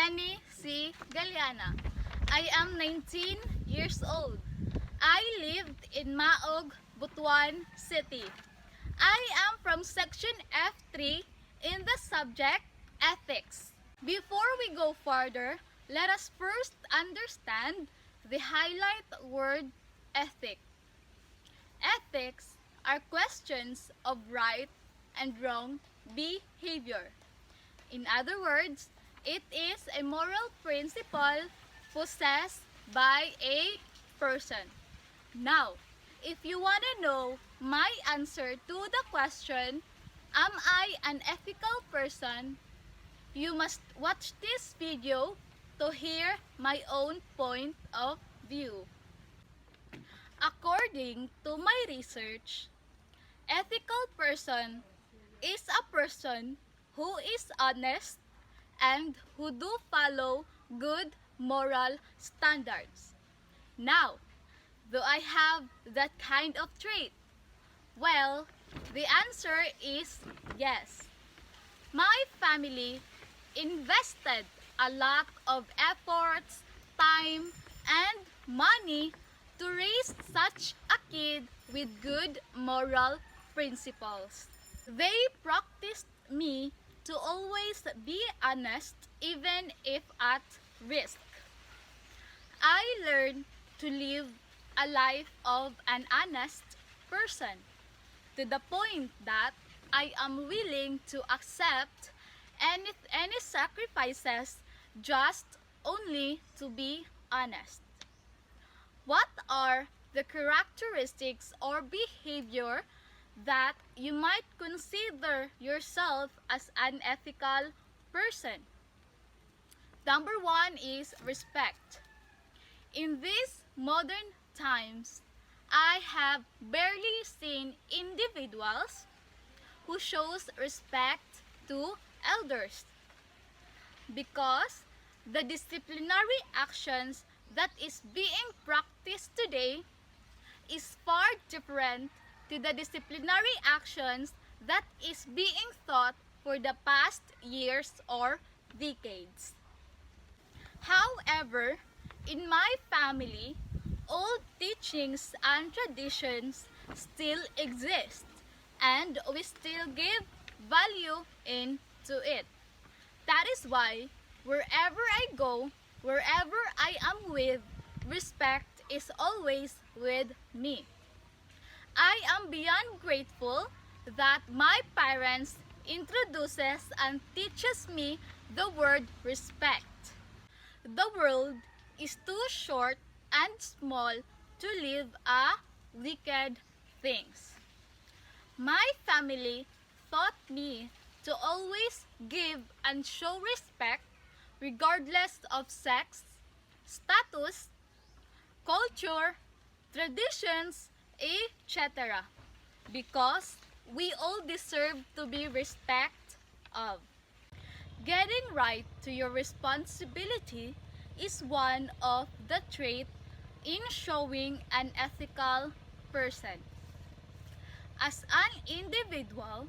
Lenny C. Galiana. I am 19 years old. I lived in Maog, Butuan City. I am from section F3 in the subject Ethics. Before we go further, let us first understand the highlight word ethic. Ethics are questions of right and wrong behavior. In other words, it is a moral principle possessed by a person. Now, if you want to know my answer to the question, am I an ethical person? You must watch this video to hear my own point of view. According to my research, ethical person is a person who is honest and who do follow good moral standards. Now, do I have that kind of trait? Well, the answer is yes. My family invested a lot of efforts, time, and money to raise such a kid with good moral principles. They practiced me to always be honest even if at risk. I learned to live a life of an honest person to the point that I am willing to accept any sacrifices just only to be honest. What are the characteristics or behavior that you might consider yourself as an ethical person? Number one is respect. In these modern times, I have barely seen individuals who shows respect to elders because the disciplinary actions that is being practiced today is far different to the disciplinary actions that is being taught for the past years or decades. However, in my family, old teachings and traditions still exist and we still give value into it. That is why wherever I go, wherever I am with, respect is always with me. I am beyond grateful that my parents introduces and teaches me the word respect. The world is too short and small to live a wicked things. My family taught me to always give and show respect regardless of sex, status, culture, traditions, etc. because we all deserve to be respected of. Getting right to your responsibility is one of the traits in showing an ethical person. As an individual,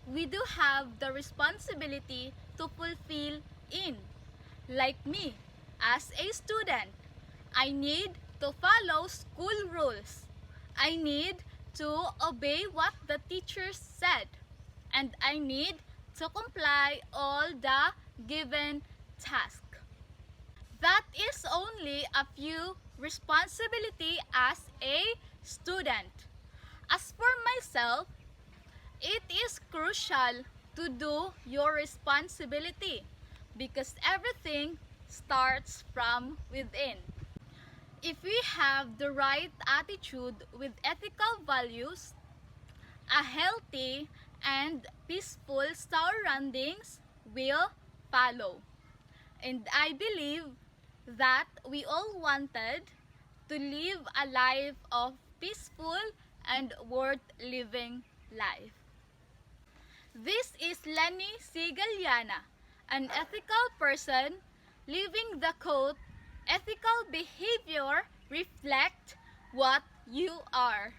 we do have the responsibility to fulfill in. Like me, as a student, I need to follow school rules. I need to obey what the teachers said. And I need to comply all the given tasks. That is only a few responsibility as a student. As for myself, it is crucial to do your responsibility because everything starts from within. If we have the right attitude with ethical values, a healthy and peaceful surroundings will follow. And I believe that we all wanted to live a life of peaceful and worth living life. This is Lenny C. Galiana, an ethical person living the quote, ethical behavior reflect what you are.